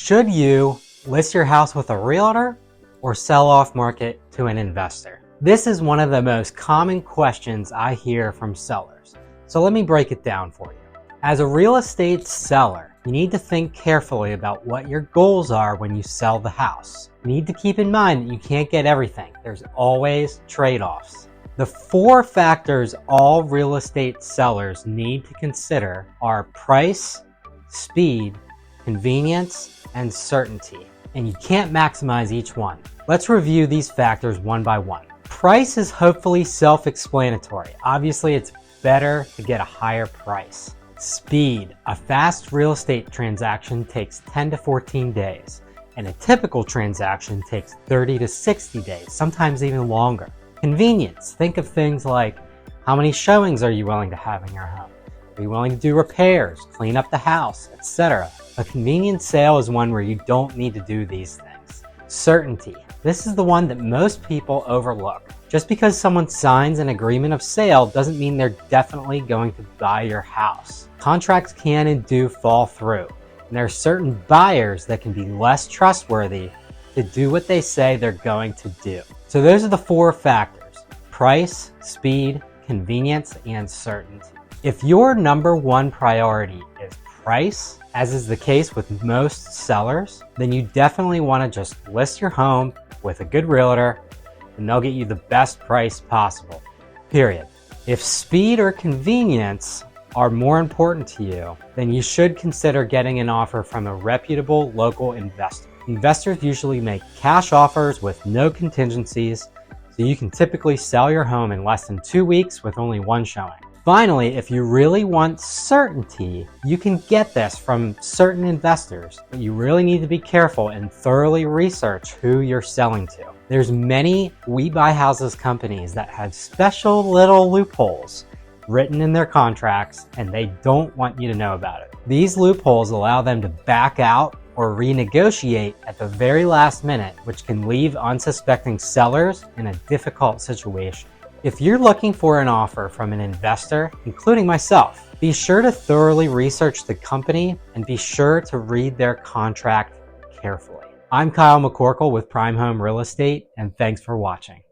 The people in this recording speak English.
Should you list your house with a realtor or sell off market to an investor? This is one of the most common questions I hear from sellers. So let me break it down for you. As a real estate seller, you need to think carefully about what your goals are when you sell the house. You need to keep in mind that you can't get everything. There's always trade-offs. The 4 factors all real estate sellers need to consider are price, speed, convenience, and certainty. And you can't maximize each one. Let's review these factors one by one. Price is hopefully self-explanatory. Obviously, it's better to get a higher price. Speed. A fast real estate transaction takes 10 to 14 days, and a typical transaction takes 30 to 60 days, sometimes even longer. Convenience. Think of things like, how many showings are you willing to have in your home? Are you willing to do repairs, clean up the house, etc.? A convenient sale is one where you don't need to do these things. Certainty. This is the one that most people overlook. Just because someone signs an agreement of sale doesn't mean they're definitely going to buy your house. Contracts can and do fall through, and there are certain buyers that can be less trustworthy to do what they say they're going to do. So those are the 4 factors: price, speed, convenience, and certainty. If your number 1 priority is price, as is the case with most sellers, then you definitely want to just list your home with a good realtor and they'll get you the best price possible, period. If speed or convenience are more important to you, then you should consider getting an offer from a reputable local investor. Investors usually make cash offers with no contingencies, so you can typically sell your home in less than 2 weeks with only 1 showing. Finally, if you really want certainty, you can get this from certain investors, but you really need to be careful and thoroughly research who you're selling to. There's many We Buy Houses companies that have special little loopholes written in their contracts, and they don't want you to know about it. These loopholes allow them to back out or renegotiate at the very last minute, which can leave unsuspecting sellers in a difficult situation. If you're looking for an offer from an investor, including myself, be sure to thoroughly research the company and be sure to read their contract carefully. I'm Kyle McCorkle with Prime Home Real Estate, and thanks for watching.